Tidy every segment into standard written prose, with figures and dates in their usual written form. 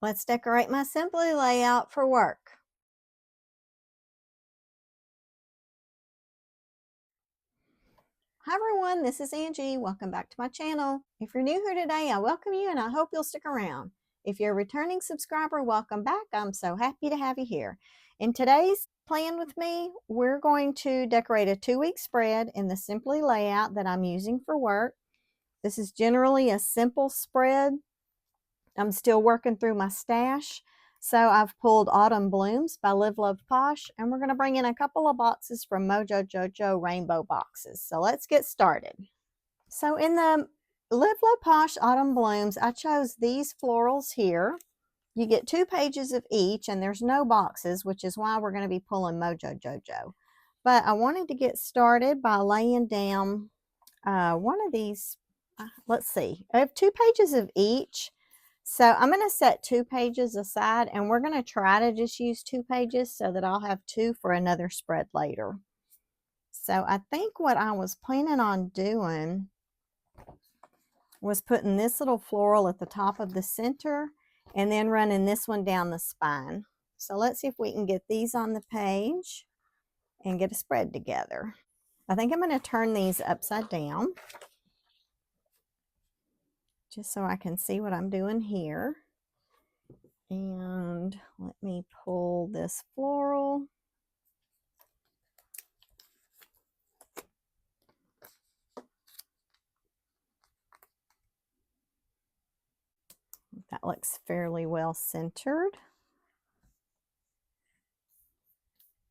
Let's decorate my Simply layout for work. Hi everyone, this is Angie. Welcome back to my channel. If you're new here today, I welcome you and I hope you'll stick around. If you're a returning subscriber, welcome back. I'm so happy to have you here. In today's plan with me, we're going to decorate a 2-week spread in the Simply layout that I'm using for work. This is generally a simple spread. I'm still working through my stash. So I've pulled Autumn Blooms by LOVE POSH, and we're going to bring in a couple of boxes from Mojo Jojo Rainbow Boxes. So let's get started. So in the LOVE POSH Autumn Blooms, I chose these florals here. You get 2 pages of each, and there's no boxes, which is why we're going to be pulling Mojo Jojo. But I wanted to get started by laying down one of these. Let's see. I have 2 pages of each. So I'm going to set 2 pages aside, and we're going to try to just use 2 pages so that I'll have 2 for another spread later. So I think what I was planning on doing was putting this little floral at the top of the center and then running this one down the spine. So let's see if we can get these on the page and get a spread together. I think I'm going to turn these upside down just so I can see what I'm doing here. And let me pull this floral. That looks fairly well centered.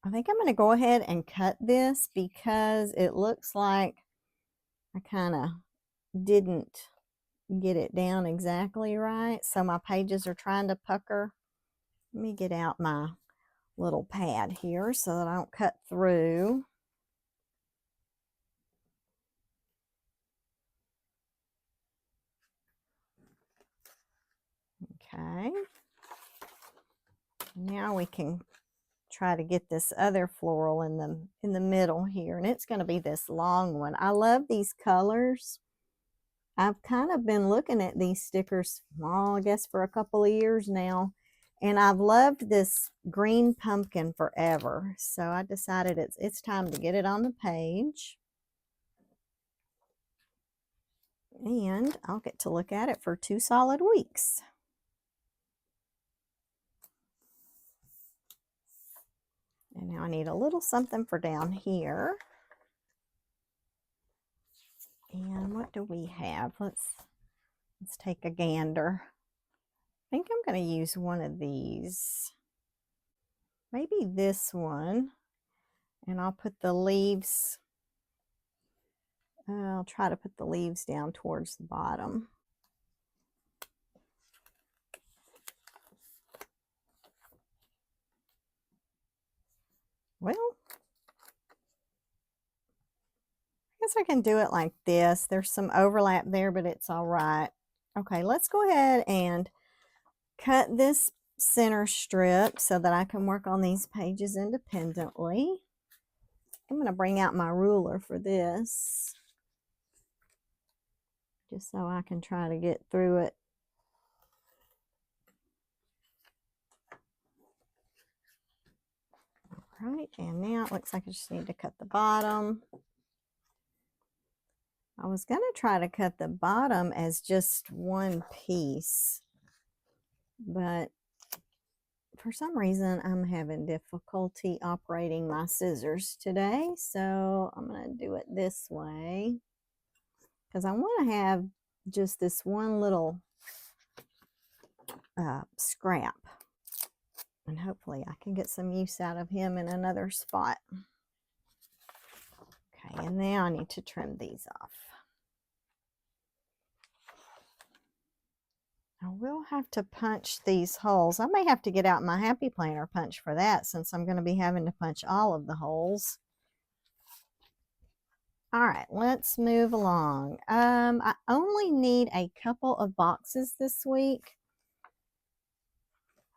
I think I'm going to go ahead and cut this because it looks like I kind of didn't get it down exactly right. So my pages are trying to pucker. Let me get out my little pad here so that I don't cut through. Okay. Now we can try to get this other floral in the middle here, and it's going to be this long one. I love these colors. I've kind of been looking at these stickers, well, I guess for a couple of years now, and I've loved this green pumpkin forever. So I decided it's time to get it on the page. And I'll get to look at it for 2 solid weeks. And now I need a little something for down here. And what do we have? Let's take a gander. I think I'm going to use one of these. Maybe this one. And I'll put the leaves. I'll try to put the leaves down towards the bottom. Well, I guess I can do it like this. There's some overlap there, but it's all right. Okay, let's go ahead and cut this center strip so that I can work on these pages independently. I'm going to bring out my ruler for this, just so I can try to get through it. All right, and now it looks like I just need to cut the bottom. I was going to try to cut the bottom as just one piece, but for some reason I'm having difficulty operating my scissors today, so I'm going to do it this way because I want to have just this one little scrap, and hopefully I can get some use out of him in another spot. Okay, and now I need to trim these off. I will have to punch these holes. I may have to get out my Happy Planner punch for that, since I'm going to be having to punch all of the holes. All right, let's move along. I only need a couple of boxes this week.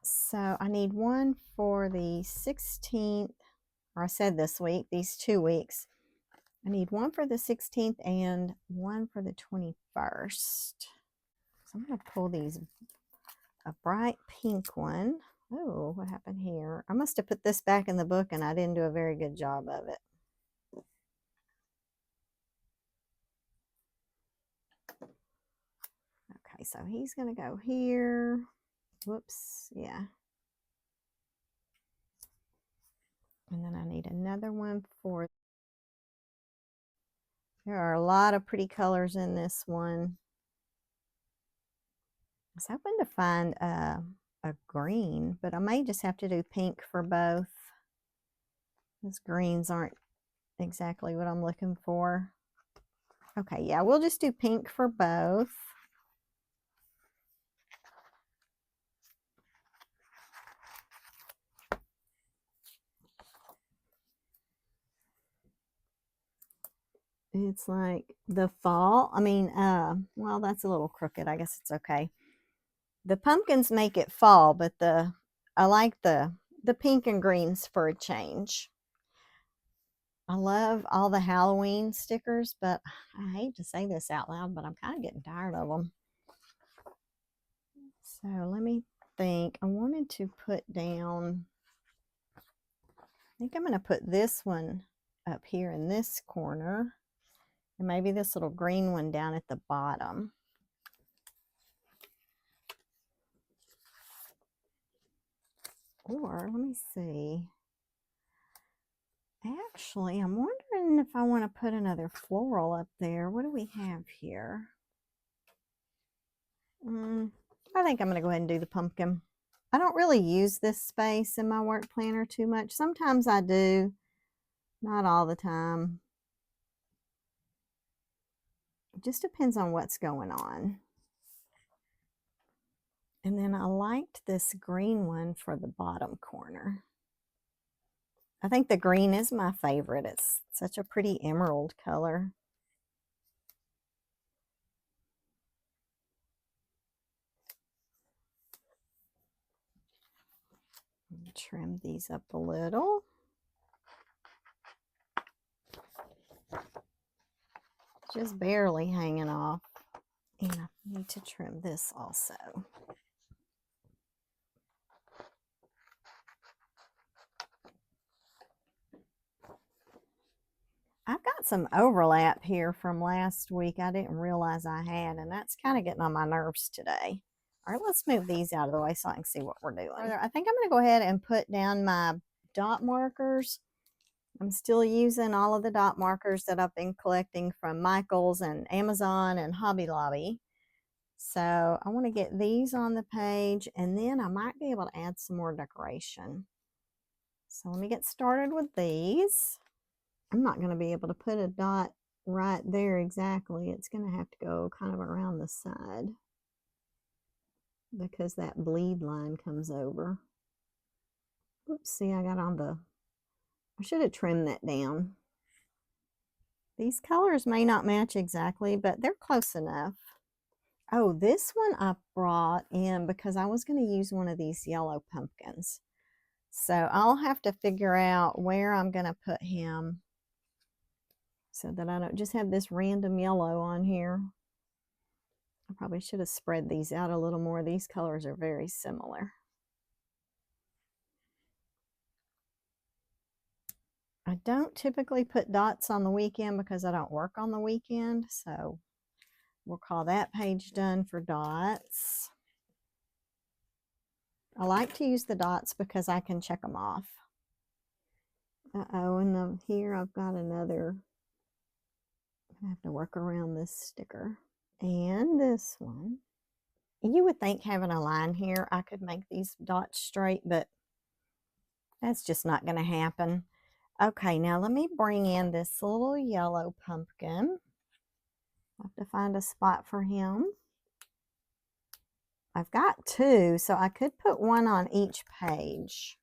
So I need one for the 16th, or I said this week, these 2 weeks. I need one for the 16th and one for the 21st. So I'm going to pull these a bright pink one. Oh, what happened here? I must have put this back in the book and I didn't do a very good job of it. Okay, so he's going to go here. Whoops, yeah. And then I need another one for... There are a lot of pretty colors in this one. I was hoping to find a green, but I may just have to do pink for both. Those greens aren't exactly what I'm looking for. Okay, yeah, we'll just do pink for both. It's like the fall. I mean, well, that's a little crooked. I guess it's okay. The pumpkins make it fall, but I like the pink and greens for a change. I love all the Halloween stickers, but I hate to say this out loud, but I'm kind of getting tired of them. So let me think. I wanted to put down, I think I'm going to put this one up here in this corner, and maybe this little green one down at the bottom. Or let me see. Actually, I'm wondering if I want to put another floral up there. What do we have here? I think I'm going to go ahead and do the pumpkin. I don't really use this space in my work planner too much. Sometimes I do, not all the time. It just depends on what's going on. And then I liked this green one for the bottom corner. I think the green is my favorite. It's such a pretty emerald color. Trim these up a little. Just barely hanging off. And I need to trim this also. I've got some overlap here from last week I didn't realize I had, and that's kind of getting on my nerves today. All right, let's move these out of the way so I can see what we're doing. I think I'm going to go ahead and put down my dot markers. I'm still using all of the dot markers that I've been collecting from Michael's and Amazon and Hobby Lobby. So I want to get these on the page, and then I might be able to add some more decoration. So let me get started with these. I'm not going to be able to put a dot right there exactly. It's going to have to go kind of around the side because that bleed line comes over. Oops, see, I got on the... I should have trimmed that down. These colors may not match exactly, but they're close enough. Oh, this one I brought in because I was going to use one of these yellow pumpkins. So I'll have to figure out where I'm going to put him so that I don't just have this random yellow on here. I probably should have spread these out a little more. These colors are very similar. I don't typically put dots on the weekend because I don't work on the weekend. So we'll call that page done for dots. I like to use the dots because I can check them off. Uh-oh, and here I've got another... I have to work around this sticker. And this one. You would think having a line here, I could make these dots straight, but that's just not going to happen. Okay, now let me bring in this little yellow pumpkin. I have to find a spot for him. I've got two, so I could put one on each page.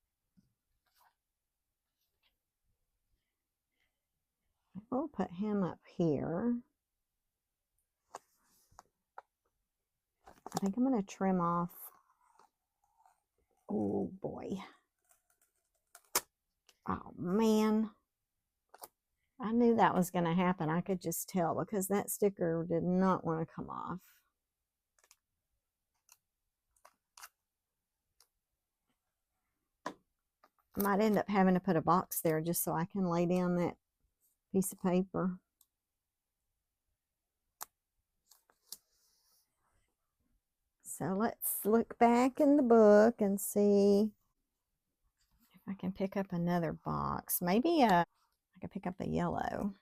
We'll put him up here. I think I'm going to trim off. Oh boy. Oh man. I knew that was going to happen. I could just tell because that sticker did not want to come off. I might end up having to put a box there just so I can lay down that piece of paper. So let's look back in the book and see if I can pick up another box. Maybe I can pick up a yellow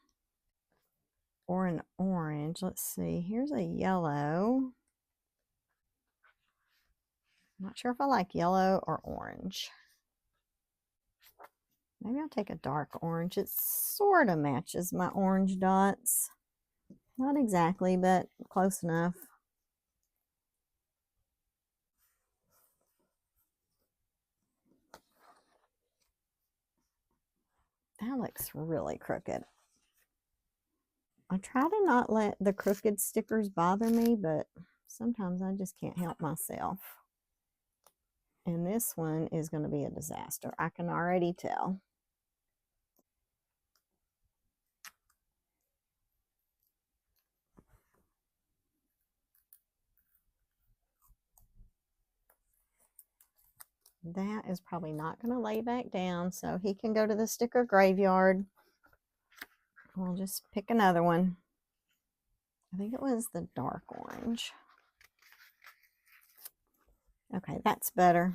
or an orange. Let's see. Here's a yellow. I'm not sure if I like yellow or orange. Maybe I'll take a dark orange. It sort of matches my orange dots. Not exactly, but close enough. That looks really crooked. I try to not let the crooked stickers bother me, but sometimes I just can't help myself. And this one is going to be a disaster. I can already tell. That is probably not going to lay back down, so he can go to the sticker graveyard. We'll just pick another one. I think it was the dark orange. Okay, that's better.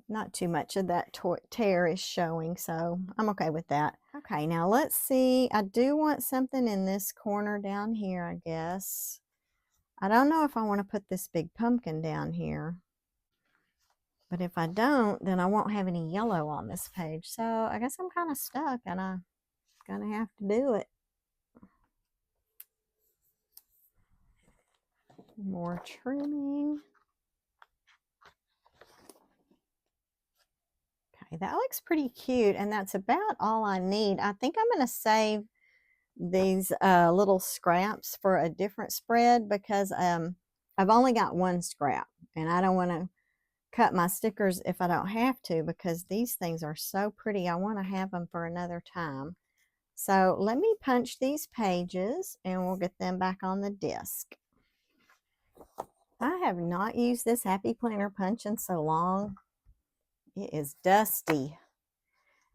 Not too much of that tear is showing, so I'm okay with that. Okay, now let's see. I do want something in this corner down here, I guess. I don't know if I want to put this big pumpkin down here. But if I don't, then I won't have any yellow on this page. So I guess I'm kind of stuck and I'm going to have to do it. More trimming. Okay, that looks pretty cute, and that's about all I need. I think I'm going to save these little scraps for a different spread because I've only got one scrap, and I don't want to cut my stickers if I don't have to because these things are so pretty. I want to have them for another time. So let me punch these pages and we'll get them back on the disc. I have not used this Happy Planner punch in so long. It is dusty.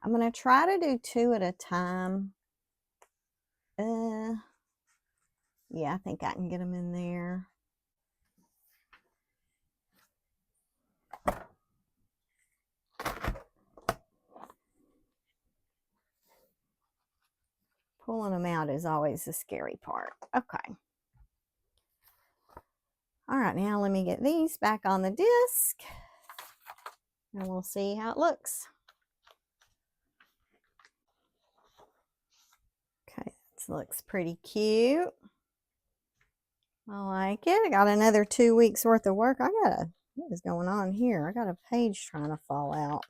I'm going to try to do 2 at a time. Yeah, I think I can get them in there. Pulling them out is always the scary part. Okay. All right, now let me get these back on the disc and we'll see how it looks. Okay, this looks pretty cute. I like it. I got another 2 weeks worth of work. What is going on here? I got a page trying to fall out.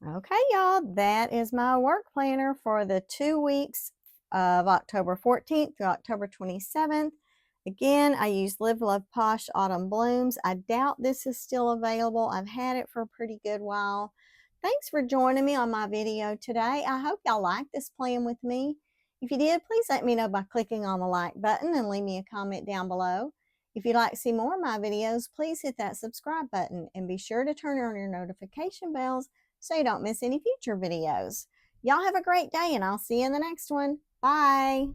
Okay, y'all, that is my work planner for the 2 weeks of October 14th through October 27th. Again, I used Live, Love, Posh Autumn Blooms. I doubt this is still available. I've had it for a pretty good while. Thanks for joining me on my video today. I hope y'all like this plan with me. If you did, please let me know by clicking on the like button and leave me a comment down below. If you'd like to see more of my videos, please hit that subscribe button and be sure to turn on your notification bells so you don't miss any future videos. Y'all have a great day and I'll see you in the next one. Bye.